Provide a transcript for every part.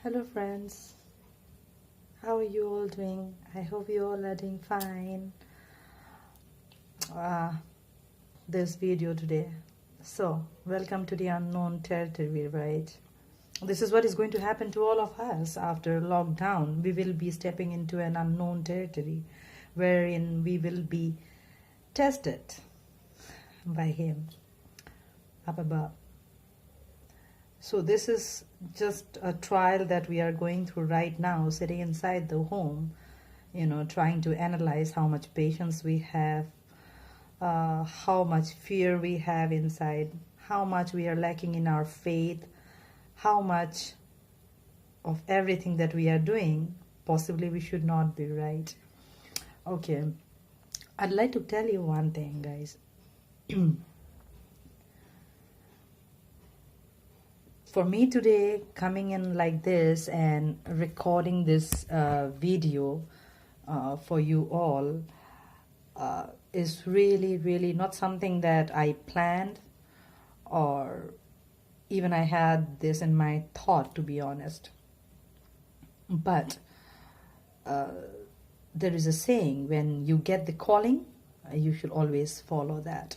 Hello friends, how are you all doing? I hope you all are doing fine. This video today. So, welcome to the unknown territory, right? This is what is going to happen to all of us after lockdown. We will be stepping into an unknown territory wherein we will be tested by Him up above. So this is just a trial that we are going through right now, sitting inside the home, trying to analyze how much patience we have, how much fear we have inside, how much we are lacking in our faith, how much of everything that we are doing, possibly we should not be, right? Okay, I'd like to tell you one thing, guys. For me today, coming in like this and recording this video for you all is really not something that I planned, or even I had this in my thought, to be honest. But there is a saying, when you get the calling, you should always follow that.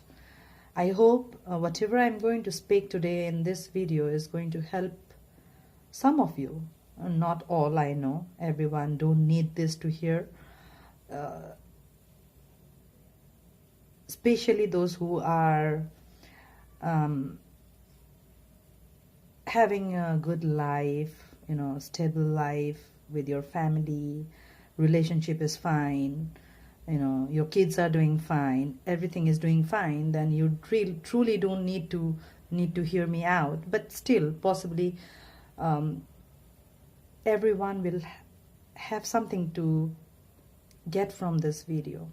I hope whatever I'm going to speak today in this video is going to help some of you. Not all, I know. Everyone don't need this to hear. Especially those who are having a good life, stable life with your family, relationship is fine, your kids are doing fine, everything is doing fine, then you truly don't need to hear me out. But still, possibly everyone will have something to get from this video.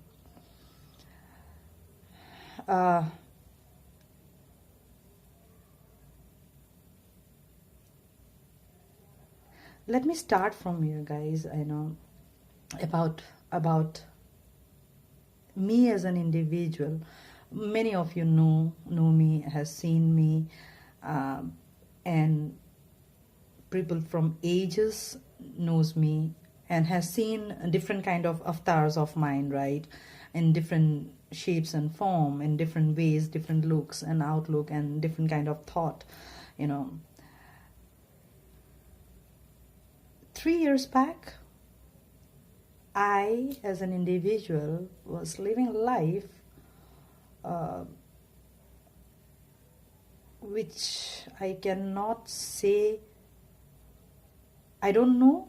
Let me start from here, guys. I know about me as an individual. Many of you know me, has seen me, and people from ages knows me and has seen different kind of avatars of mine, right? In different shapes and form, in different ways, different looks and outlook, and different kind of thought. 3 years back, I, as an individual, was living life which I cannot say. I don't know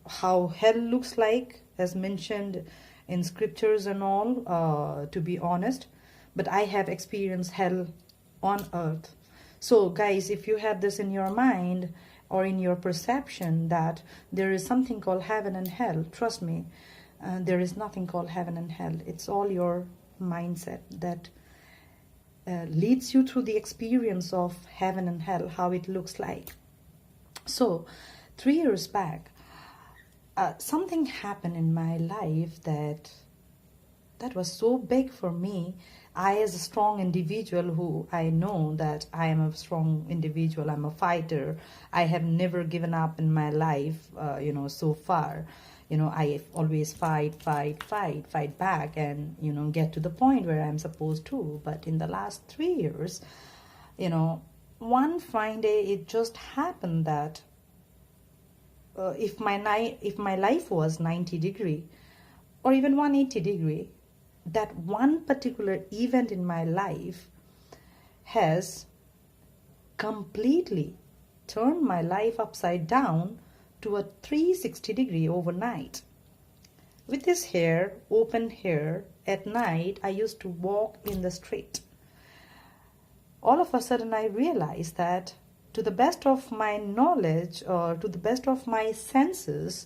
how hell looks like, as mentioned in scriptures and all, to be honest, but I have experienced hell on earth. So guys, if you have this in your mind or in your perception that there is something called heaven and hell, trust me, there is nothing called heaven and hell. It's all your mindset that leads you through the experience of heaven and hell, how it looks like. So 3 years back, something happened in my life that was so big for me. I, as a strong individual, who I know that I am a strong individual, I'm a fighter, I have never given up in my life, so far. I always fight back and, get to the point where I'm supposed to. But in the last 3 years, one fine day, it just happened that if my life was 90 degree or even 180 degree, that one particular event in my life has completely turned my life upside down to a 360 degree overnight. With this hair, open hair, at night I used to walk in the street. All of a sudden I realized that, to the best of my knowledge or to the best of my senses,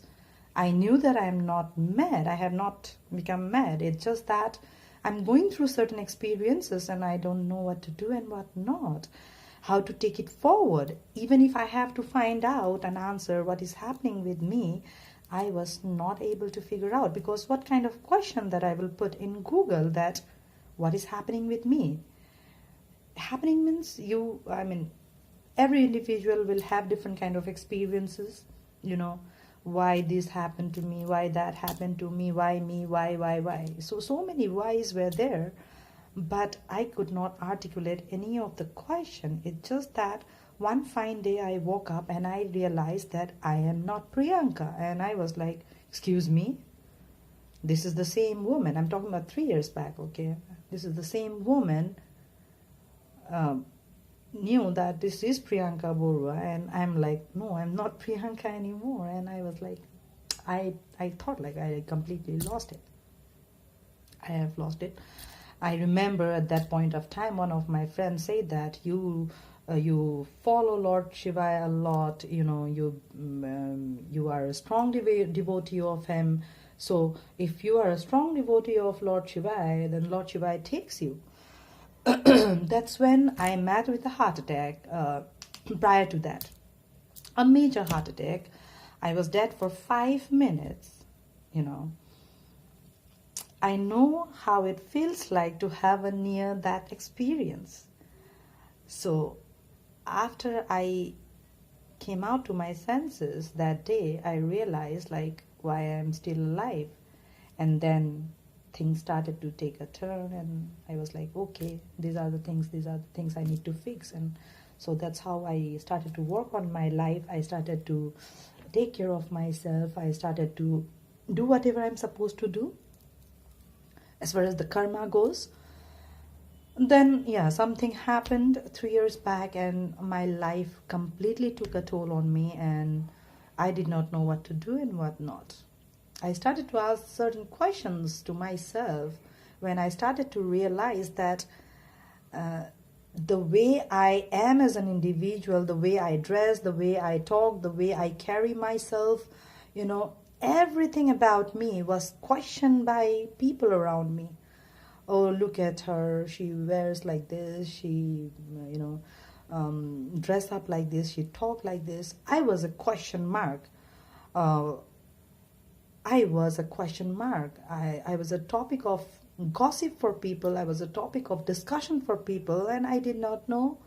I knew that I am not mad. I have not become mad. It's just that I'm going through certain experiences and I don't know what to do and what not, how to take it forward. Even if I have to find out and answer what is happening with me, I was not able to figure out, because what kind of question that I will put in Google, that what is happening with me? Happening means every individual will have different kind of experiences, you know, why this happened to me, why that happened to me, why me, why. So many whys were there, but I could not articulate any of the question. It's just that one fine day I woke up and I realized that I am not Priyanka. And I was like, excuse me, this is the same woman. I'm talking about 3 years back, okay? This is the same woman, knew that this is Priyanka Borua, and I'm like, no, I'm not Priyanka anymore. And I was like, I thought like I completely lost it. I have lost it. I remember at that point of time, one of my friends said that you follow Lord Shiva a lot, you know, you are a strong devotee of him. So if you are a strong devotee of Lord Shiva, then Lord Shiva takes you. That's when I met with a heart attack. Prior to that, a major heart attack. I was dead for 5 minutes, you know. I know how it feels like to have a near that experience. So after I came out to my senses that day, I realized like why I'm still alive. And then things started to take a turn, and I was like, okay, these are the things I need to fix. And so that's how I started to work on my life. I started to take care of myself. I started to do whatever I'm supposed to do as far as the karma goes. Then, yeah, something happened 3 years back, and my life completely took a toll on me, and I did not know what to do and what not. I started to ask certain questions to myself when I started to realize that the way I am as an individual, the way I dress, the way I talk, the way I carry myself, you know, everything about me was questioned by people around me. Oh, look at her, she wears like this, she, you know, dress up like this, she talk like this. I was a question mark. I was a question mark. I was a topic of gossip for people. I was a topic of discussion for people, and I did not know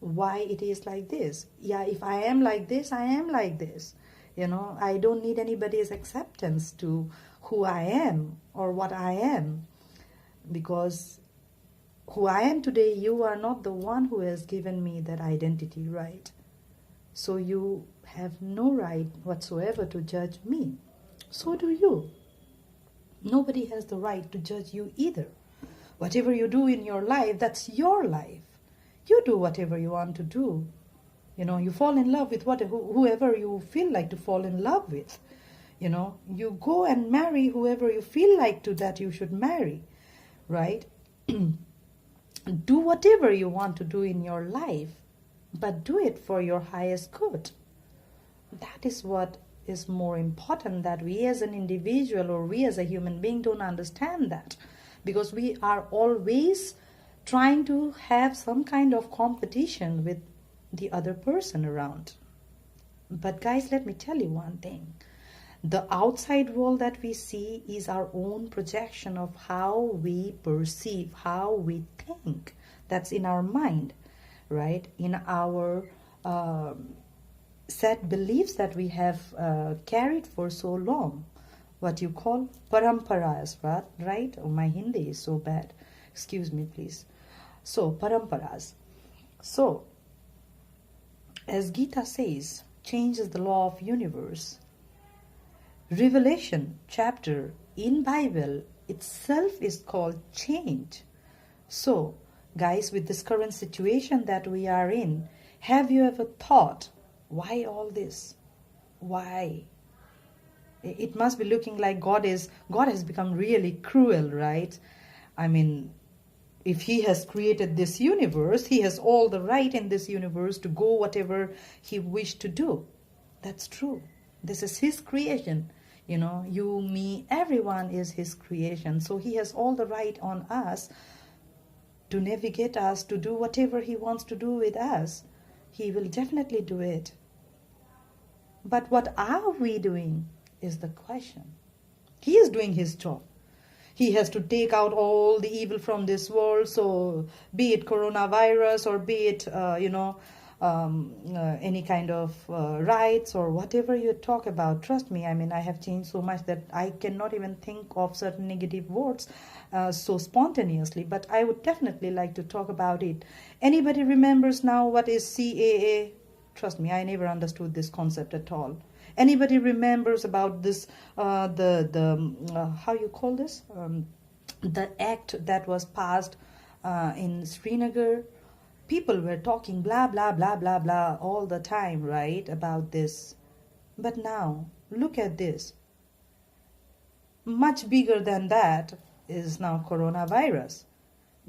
why it is like this. Yeah, if I am like this, I am like this. You know, I don't need anybody's acceptance to who I am or what I am. Because who I am today, you are not the one who has given me that identity, right? So you have no right whatsoever to judge me. So do you. Nobody has the right to judge you either. Whatever you do in your life, that's your life. You do whatever you want to do. You know, you fall in love with whoever you feel like to fall in love with. You know, you go and marry whoever you feel like to that you should marry. Right? Do whatever you want to do in your life, but do it for your highest good. That is what is more important, that we as an individual or we as a human being don't understand that, because we are always trying to have some kind of competition with the other person around. But guys, let me tell you one thing. The outside world that we see is our own projection of how we perceive, how we think. That's in our mind, right? In our set beliefs that we have carried for so long. What you call paramparas, right? Oh, my Hindi is so bad. Excuse me, please. So, paramparas. So, as Gita says, change is the law of universe. Revelation chapter in Bible itself is called change. So, guys, with this current situation that we are in, have you ever thought, why all this? Why? It must be looking like God has become really cruel, right? I mean, if he has created this universe, he has all the right in this universe to go whatever he wished to do. That's true. This is his creation. You know, you, me, everyone is his creation. So he has all the right on us to navigate us, to do whatever he wants to do with us. He will definitely do it. But what are we doing is the question. He is doing his job. He has to take out all the evil from this world. So be it coronavirus or be it, any kind of rights or whatever you talk about. Trust me, I mean, I have changed so much that I cannot even think of certain negative words so spontaneously, but I would definitely like to talk about it. Anybody remembers now what is CAA? Trust me, I never understood this concept at all. Anybody remembers about this, how you call this? The act that was passed in Srinagar. People were talking blah, blah, blah, blah, blah all the time, right, about this. But now, look at this. Much bigger than that is now coronavirus.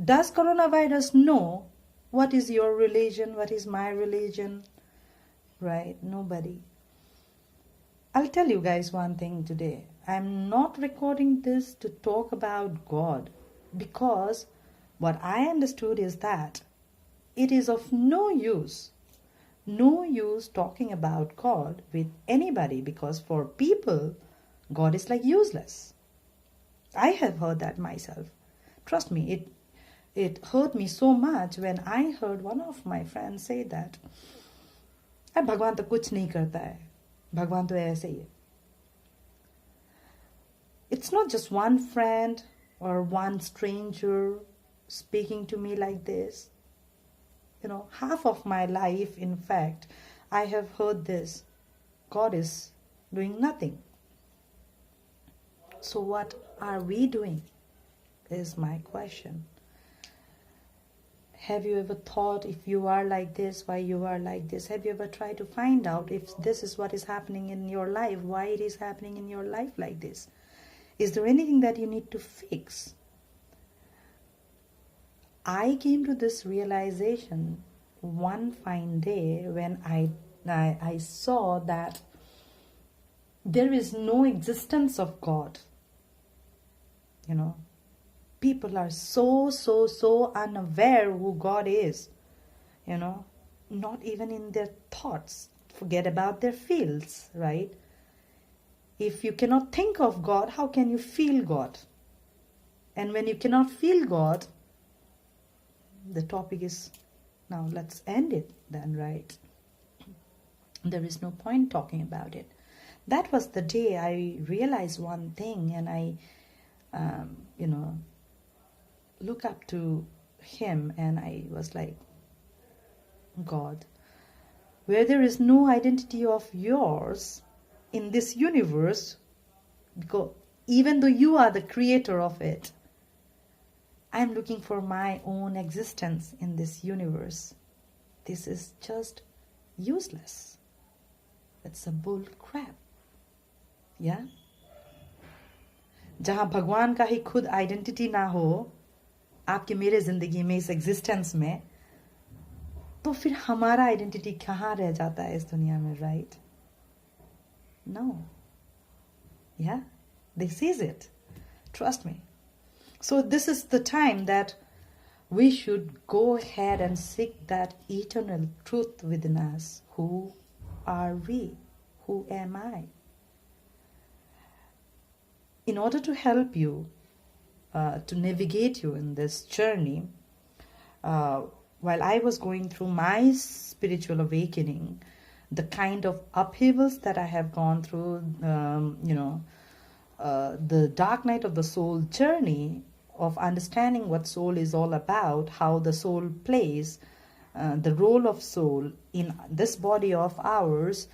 Does coronavirus know what is your religion, what is my religion? Right? Nobody. I'll tell you guys one thing today. I'm not recording this to talk about God, because what I understood is that it is of no use talking about God with anybody, because for people, God is like useless. I have heard that myself. Trust me, it hurt me so much when I heard one of my friends say that, भगवान तो कुछ नहीं करता है, भगवान तो ऐसे ही है. It's not just one friend or one stranger speaking to me like this. You know, half of my life, in fact, I have heard this. God is doing nothing. So what are we doing is my question. Have you ever thought, if you are like this, why you are like this? Have you ever tried to find out if this is what is happening in your life, why it is happening in your life like this? Is there anything that you need to fix? I came to this realization one fine day when I saw that there is no existence of God. You know, people are so unaware who God is. You know, not even in their thoughts. Forget about their feels, right? If you cannot think of God, how can you feel God? And when you cannot feel God, the topic is, now let's end it then, right? There is no point talking about it. That was the day I realized one thing, and I, look up to him, and I was like, God, where there is no identity of yours in this universe, because even though you are the creator of it, I'm looking for my own existence in this universe. This is just useless. It's a bull crap. Yeah? जहाँ भगवान का ही खुद identity ना हो आपके मेरे जिंदगी में, इस एग्जिस्टेंस में, तो फिर हमारा आइडेंटिटी कहाँ रह जाता है इस दुनिया में, right? No. Yeah? This is it. Trust me. So this is the time that we should go ahead and seek that eternal truth within us. Who are we? Who am I? In order to help you, to navigate you in this journey, while I was going through my spiritual awakening, the kind of upheavals that I have gone through, the dark night of the soul journey of understanding what soul is all about, how the soul plays the role of soul in this body of ours.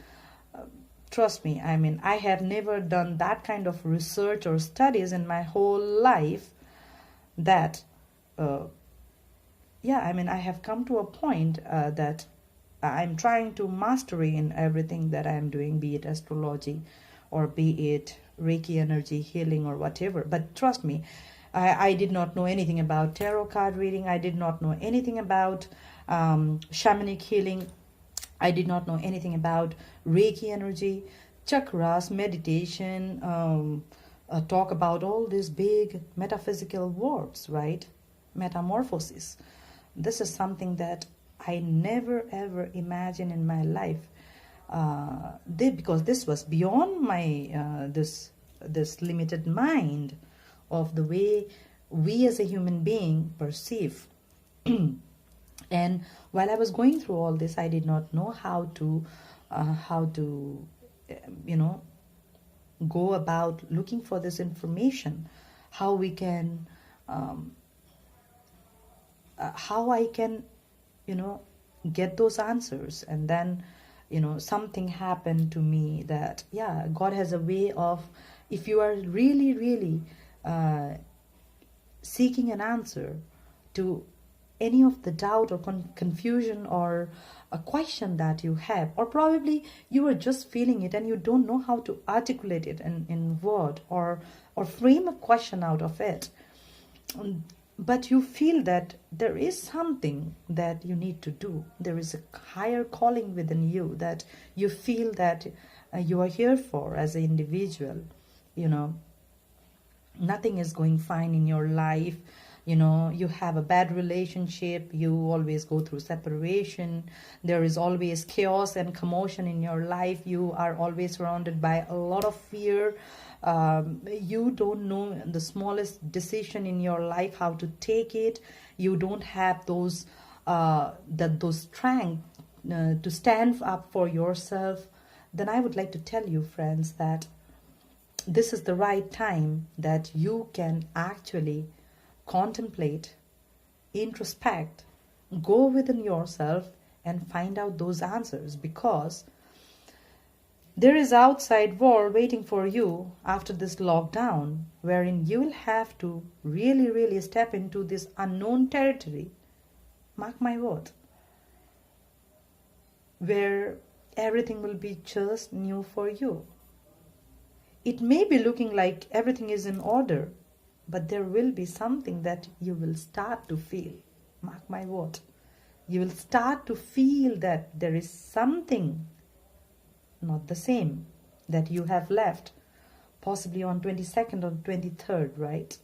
Trust me, I mean, I have never done that kind of research or studies in my whole life that, I have come to a point that I'm trying to mastery in everything that I'm doing, be it astrology or be it Reiki energy healing or whatever. But trust me, I did not know anything about tarot card reading. I did not know anything about shamanic healing. I did not know anything about Reiki energy, chakras, meditation, talk about all these big metaphysical words, right? Metamorphosis. This is something that I never ever imagined in my life, because this was beyond my this limited mind of the way we as a human being perceive And while I was going through all this, I did not know how to you know, go about looking for this information, how we can how I can, you know, get those answers. And then, you know, something happened to me that, yeah, God has a way of, if you are really, really seeking an answer to any of the doubt or confusion or a question that you have, or probably you are just feeling it and you don't know how to articulate it in word or frame a question out of it. But you feel that there is something that you need to do. There is a higher calling within you that you feel that you are here for as an individual. You know, nothing is going fine in your life. You know, you have a bad relationship, you always go through separation, there is always chaos and commotion in your life, you are always surrounded by a lot of fear. You don't know the smallest decision in your life how to take it. You don't have those strength to stand up for yourself. Then I would like to tell you, friends, that this is the right time that you can actually contemplate, introspect, go within yourself and find out those answers, because there is outside world waiting for you after this lockdown, wherein you will have to really, really step into this unknown territory, mark my word, where everything will be just new for you. It may be looking like everything is in order, but there will be something that you will start to feel. Mark my word. You will start to feel that there is something not the same that you have left, possibly on 22nd or 23rd, right?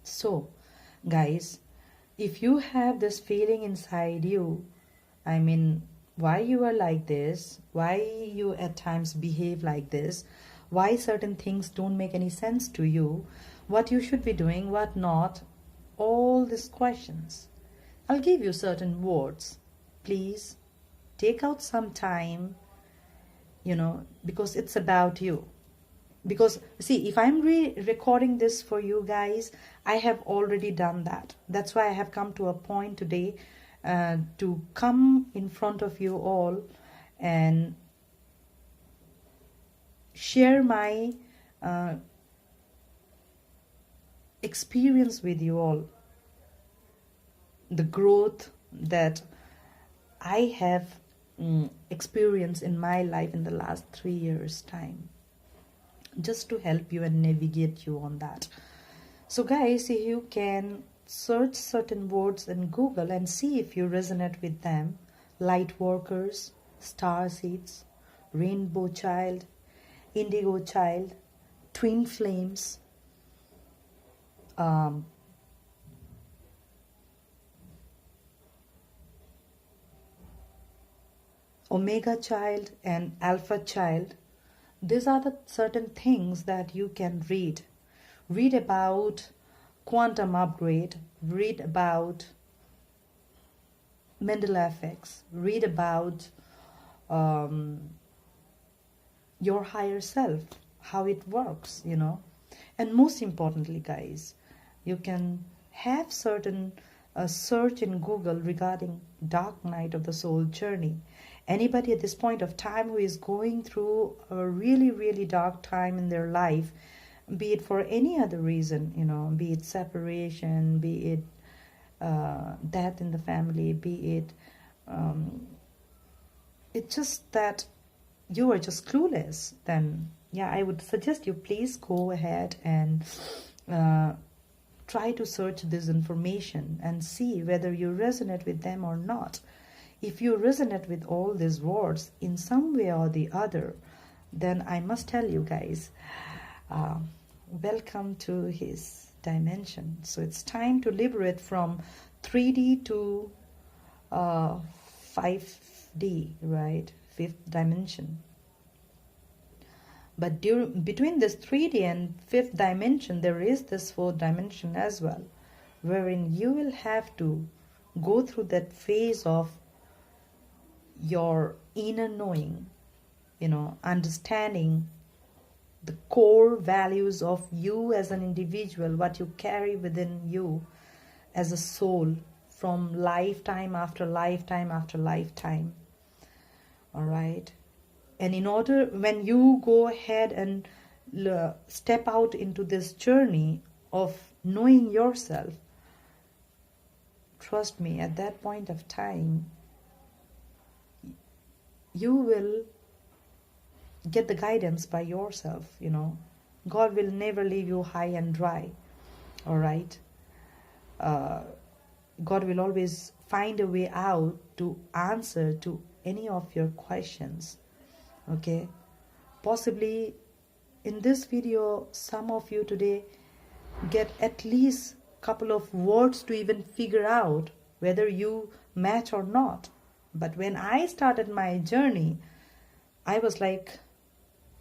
So, guys, if you have this feeling inside you, I mean, why you are like this, why you at times behave like this, why certain things don't make any sense to you, what you should be doing, what not, all these questions. I'll give you certain words. Please take out some time, you know, because it's about you. Because, see, if I'm recording this for you guys, I have already done that. That's why I have come to a point today to come in front of you all and share my experience with you all, the growth that I have experienced in my life in the last 3 years' time, just to help you and navigate you on that. So guys, you can search certain words in Google and see if you resonate with them. Light workers, star seeds, rainbow child, indigo child, twin flames, omega child and alpha child. These are the certain things that you can read. Read about quantum upgrade, read about Mandela effects, read about your higher self, how it works, you know. And most importantly, guys, you can have certain search in Google regarding dark night of the soul journey. Anybody at this point of time who is going through a really, really dark time in their life, be it for any other reason, you know, be it separation, be it death in the family, be it it's just that you are just clueless, then yeah, I would suggest you please go ahead and try to search this information and see whether you resonate with them or not. If you resonate with all these words in some way or the other, then I must tell you guys, welcome to his dimension. So it's time to liberate from 3D to 5D, right? Fifth dimension. But between this 3D and fifth dimension, there is this fourth dimension as well, wherein you will have to go through that phase of your inner knowing, understanding the core values of you as an individual, what you carry within you as a soul from lifetime after lifetime after lifetime. All right. And in order, when you go ahead and step out into this journey of knowing yourself, trust me, at that point of time, you will get the guidance by yourself, God will never leave you high and dry. All right. God will always find a way out to answer to any of your questions. Okay. Possibly in this video, some of you today get at least a couple of words to even figure out whether you match or not. But when I started my journey, I was like,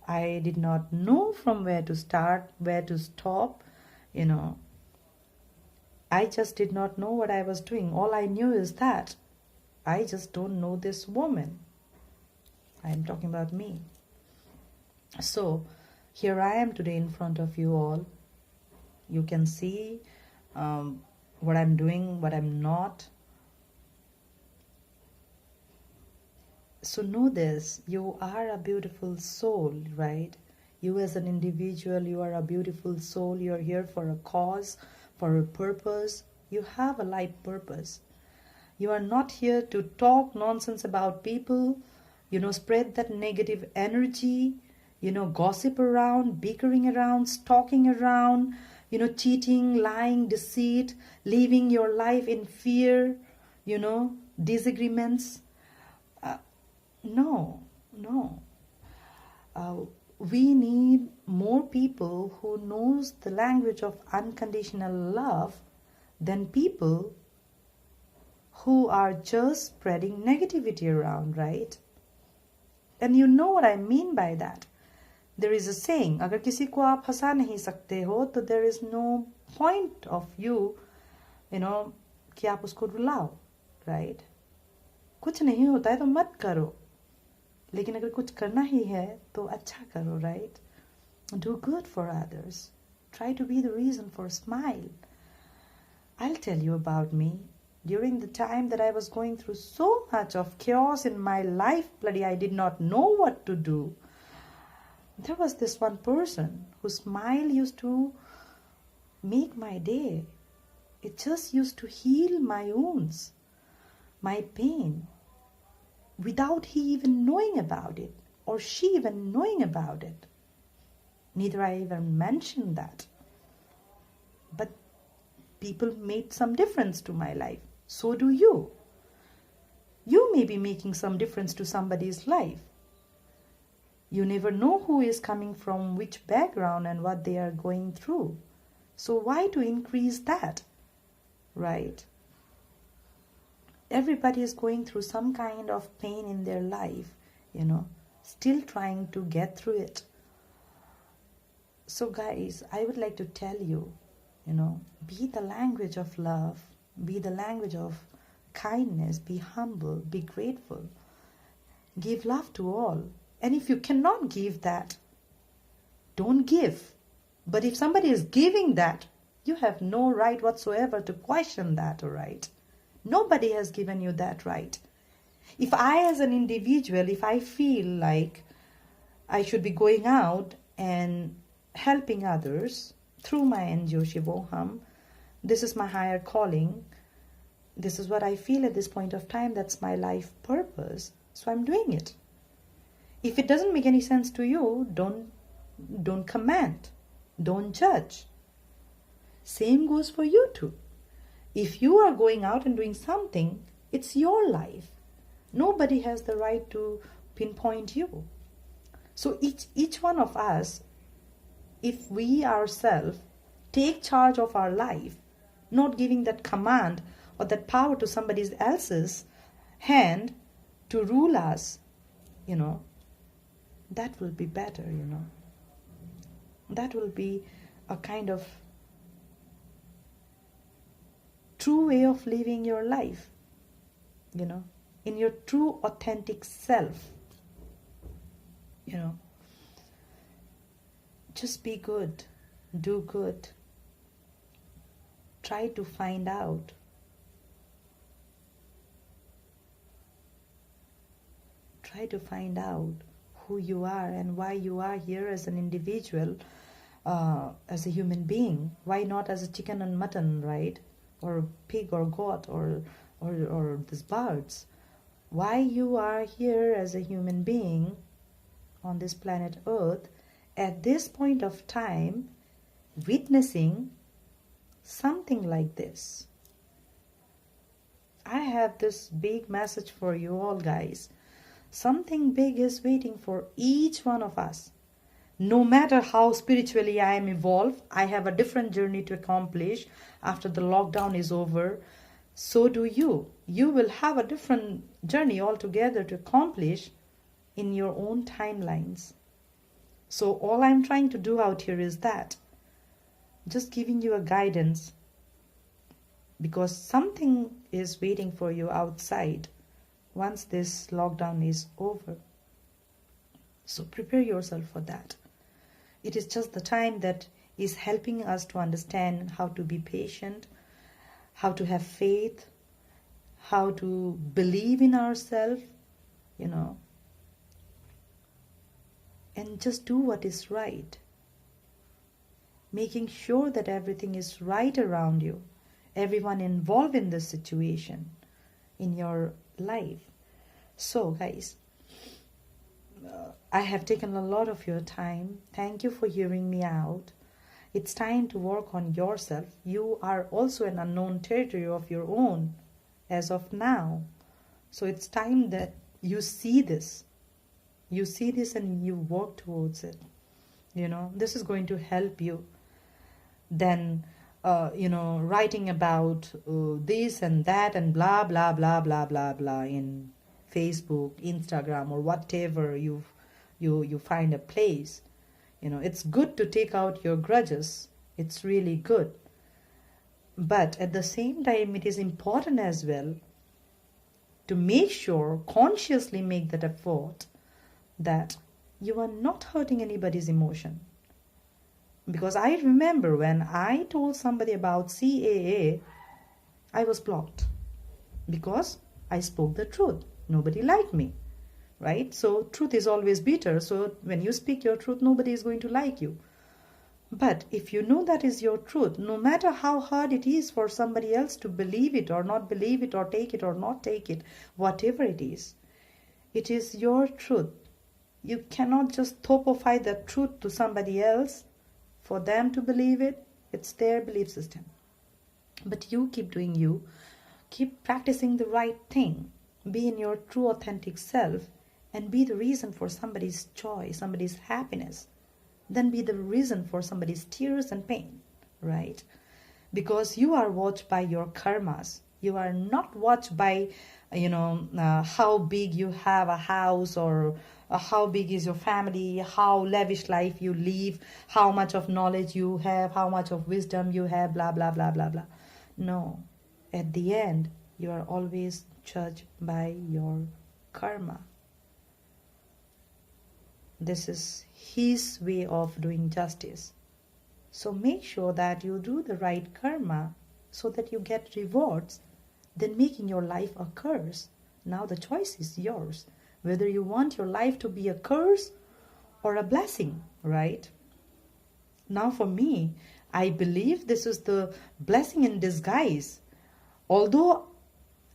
I did not know from where to start, where to stop, I just did not know what I was doing. All I knew is that I just don't know this woman. I'm talking about me. So here I am today in front of you all. You can see what I'm doing, what I'm not. So know this, you are a beautiful soul, right? You as an individual, you are a beautiful soul. You're here for a cause, for a purpose. You have a life purpose. You are not here to talk nonsense about people, spread that negative energy, gossip around, bickering around, stalking around, cheating, lying, deceit, living your life in fear, disagreements. No. We need more people who knows the language of unconditional love than people who are just spreading negativity around, right? And you know what I mean by that. There is a saying, अगर किसी को आप हंसा नहीं सकते हो, तो there is no point of you, कि आप उसको रुलाओ, right? कुछ नहीं होता है तो मत करो. लेकिन अगर कुछ करना ही है तो अच्छा करो, right? Do good for others. Try to be the reason for a smile. I'll tell you about me. During the time that I was going through so much of chaos in my life, bloody, I did not know what to do. There was this one person whose smile used to make my day. It just used to heal my wounds, my pain, without he even knowing about it or she even knowing about it. Neither I even mentioned that. But people made some difference to my life. So do you. You may be making some difference to somebody's life. You never know who is coming from which background and what they are going through. So why to increase that, right? Everybody is going through some kind of pain in their life, still trying to get through it. So guys, I would like to tell you, be the language of love, be the language of kindness, be humble, be grateful, give love to all. And if you cannot give that, don't give. But if somebody is giving that, you have no right whatsoever to question that, all right? Nobody has given you that right. If I, as an individual, if I feel like I should be going out and helping others through my NGO Shivoham, this is my higher calling. This is what I feel at this point of time. That's my life purpose. So I'm doing it. If it doesn't make any sense to you, don't comment. Don't judge. Same goes for you too. If you are going out and doing something, it's your life. Nobody has the right to pinpoint you. So each one of us, if we ourselves take charge of our life, not giving that command or that power to somebody else's hand to rule us, that will be better, That will be a kind of true way of living your life, in your true authentic self. Just be good, do good, try to find out. Try to find out who you are and why you are here as an individual, as a human being. Why not as a chicken and mutton, right? Or pig or goat or these birds. Why you are here as a human being on this planet Earth at this point of time, witnessing something like this. I have this big message for you all, guys. Something big is waiting for each one of us. No matter how spiritually I am evolved, I have a different journey to accomplish after the lockdown is over. So do you. You will have a different journey altogether to accomplish in your own timelines. So all I'm trying to do out here is that. Just giving you a guidance. Because something is waiting for you outside once this lockdown is over. So prepare yourself for that. It is just the time that is helping us to understand how to be patient, how to have faith, how to believe in ourselves, and just do what is right. Making sure that everything is right around you, everyone involved in this situation, in your life. So guys, I have taken a lot of your time. Thank you for hearing me out. It's time to work on yourself. You are also an unknown territory of your own as of now. So it's time that you see this. You see this and you work towards it. This is going to help you. Then writing about this and that and blah, blah, blah, blah, blah, blah in Facebook, Instagram, or whatever you find a place. It's good to take out your grudges. It's really good. But at the same time, it is important as well to make sure, consciously make that effort that you are not hurting anybody's emotion. Because I remember when I told somebody about CAA, I was blocked because I spoke the truth. Nobody liked me, right? So truth is always bitter. So when you speak your truth, nobody is going to like you. But if you know that is your truth, no matter how hard it is for somebody else to believe it or not believe it or take it or not take it, whatever it is your truth. You cannot just topify the truth to somebody else for them to believe it. It's their belief system. But you keep doing you. Keep practicing the right thing. Be in your true authentic self and be the reason for somebody's joy, somebody's happiness. Then be the reason for somebody's tears and pain, right? Because you are watched by your karmas. You are not watched by, how big you have a house or how big is your family, how lavish life you live, how much of knowledge you have, how much of wisdom you have, blah, blah, blah, blah, blah. No. At the end, you are always judged by your karma. This is his way of doing justice. So make sure that you do the right karma so that you get rewards than making your life a curse. Now the choice is yours. Whether you want your life to be a curse or a blessing, right? Now for me, I believe this is the blessing in disguise. Although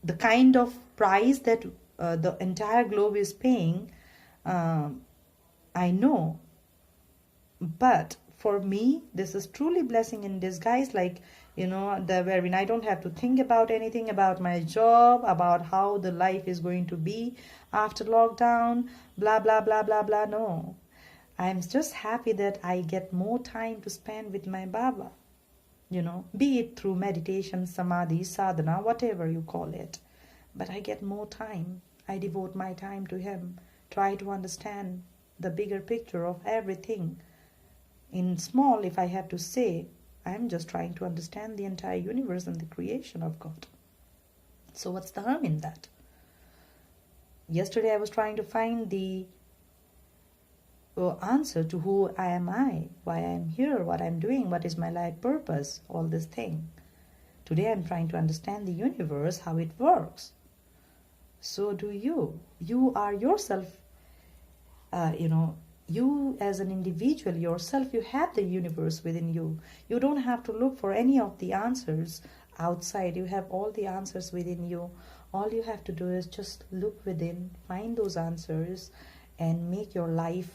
the kind of price that the entire globe is paying, I know. But for me, this is truly blessing in disguise. Like, wherein I don't have to think about anything about my job, about how the life is going to be after lockdown, blah, blah, blah, blah, blah. No. I'm just happy that I get more time to spend with my Baba. Be it through meditation, samadhi, sadhana, whatever you call it. But I get more time. I devote my time to him. Try to understand the bigger picture of everything. In small, if I have to say, I'm just trying to understand the entire universe and the creation of God. So what's the harm in that? Yesterday I was trying to find the answer to who am I, why I'm here, what I'm doing, what is my life purpose, all this thing. Today I'm trying to understand the universe, how it works. So do you. You are yourself, you as an individual yourself, you have the universe within you. You don't have to look for any of the answers outside. You have all the answers within you. All you have to do is just look within, find those answers, and make your life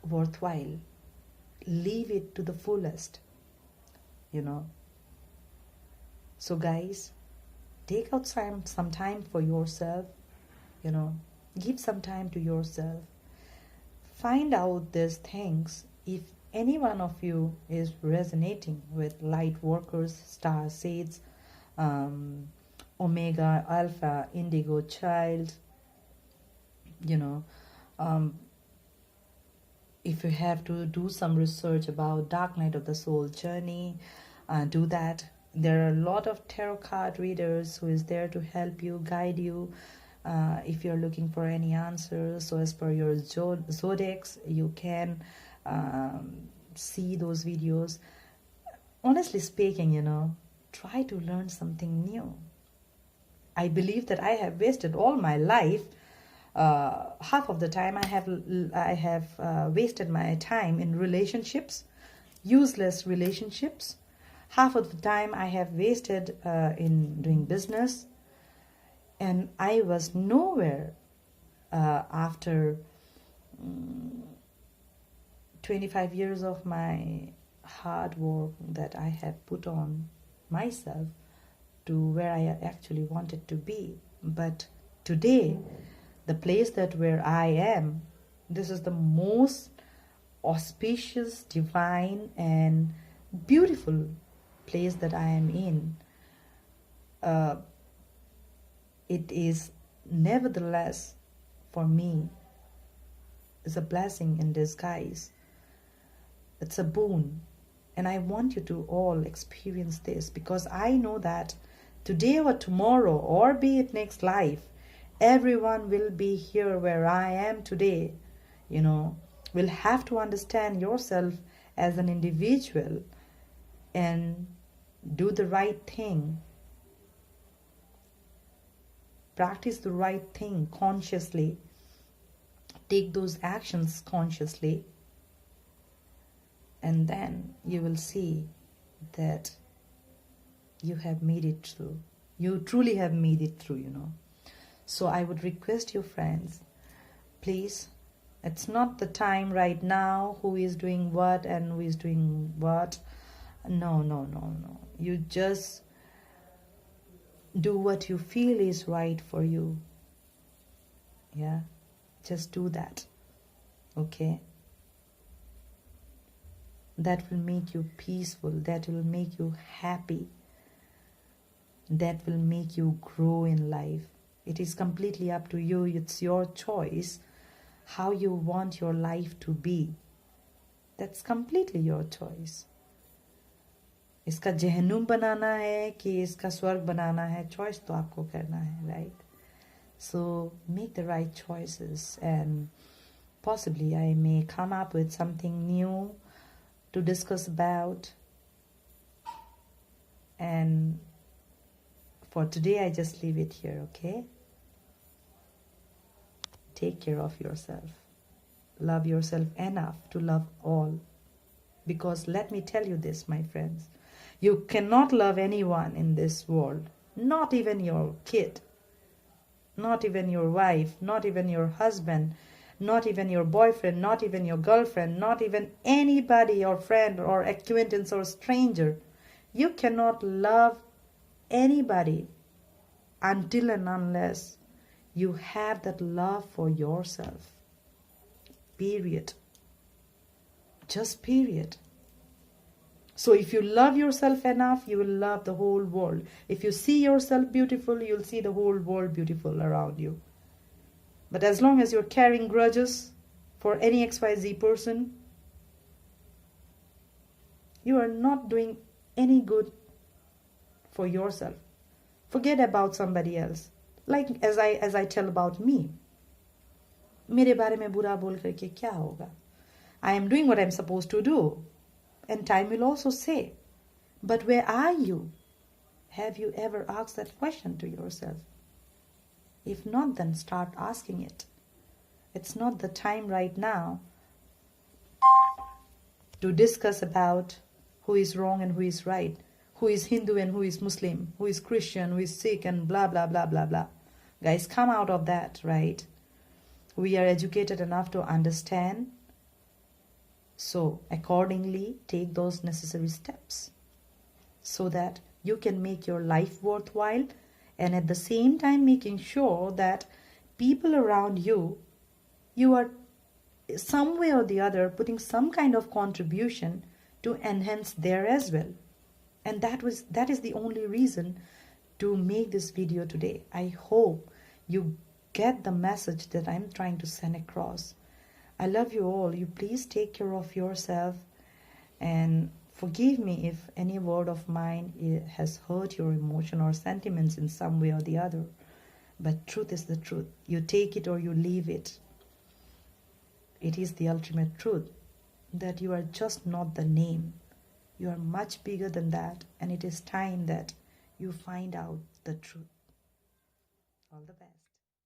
worthwhile. Live it to the fullest, So guys, take out some time for yourself, give some time to yourself. Find out these things. If any one of you is resonating with light workers, star seeds, Omega, Alpha, Indigo, Child, if you have to do some research about Dark Night of the Soul journey, do that. There are a lot of tarot card readers who is there to help you, guide you. If you're looking for any answers, so as per your zodiacs, you can see those videos. Honestly speaking, try to learn something new. I believe that I have wasted all my life. Half of the time I have wasted my time in relationships, useless relationships. Half of the time I have wasted in doing business, and I was nowhere after 25 years of my hard work that I have put on myself to where I actually wanted to be. But today, the place where I am, this is the most auspicious, divine, and beautiful place that I am in. It is nevertheless, for me, is a blessing in disguise. It's a boon. And I want you to all experience this, because I know that today or tomorrow, or be it next life, everyone will be here where I am today. Will have to understand yourself as an individual and do the right thing. Practice the right thing consciously. Take those actions consciously. And then you will see that you have made it through. You truly have made it through, So I would request you, friends, please, it's not the time right now who is doing what and who is doing what. No. You just do what you feel is right for you. Yeah, just do that. Okay? That will make you peaceful. That will make you happy. That will make you grow in life. It is completely up to you. It's your choice how you want your life to be. That's completely your choice. इसका जहन्नुम बनाना है कि इसका स्वर्ग बनाना है, choice तो आपको करना है, right? So make the right choices, and possibly I may come up with something new to discuss about. And for today, I just leave it here, okay? Take care of yourself. Love yourself enough to love all. Because let me tell you this, my friends. You cannot love anyone in this world. Not even your kid. Not even your wife. Not even your husband. Not even your boyfriend. Not even your girlfriend. Not even anybody or friend or acquaintance or stranger. You cannot love anybody until and unless you have that love for yourself. Period. Just period. So if you love yourself enough, you will love the whole world. If you see yourself beautiful, you'll see the whole world beautiful around you. But as long as you're carrying grudges for any XYZ person, You are not doing any good for yourself. Forget about somebody else. Like as I tell about me. मेरे बारे में बुरा बोल करके क्या होगा? I am doing what I'm supposed to do. And time will also say, but where are you? Have you ever asked that question to yourself? If not, then start asking it. It's not the time right now to discuss about who is wrong and who is right, who is Hindu and who is Muslim, who is Christian, who is Sikh, and blah, blah, blah, blah, blah. Guys, come out of that, right? We are educated enough to understand. So, accordingly, take those necessary steps so that you can make your life worthwhile, and at the same time making sure that people around you, you are some way or the other putting some kind of contribution to enhance there as well. And that is the only reason to make this video today. I hope you get the message that I'm trying to send across. I love you all. You please take care of yourself, and forgive me if any word of mine has hurt your emotion or sentiments in some way or the other. But truth is the truth. You take it or you leave it. It is the ultimate truth that you are just not the name. You are much bigger than that, and it is time that you find out the truth. All the best.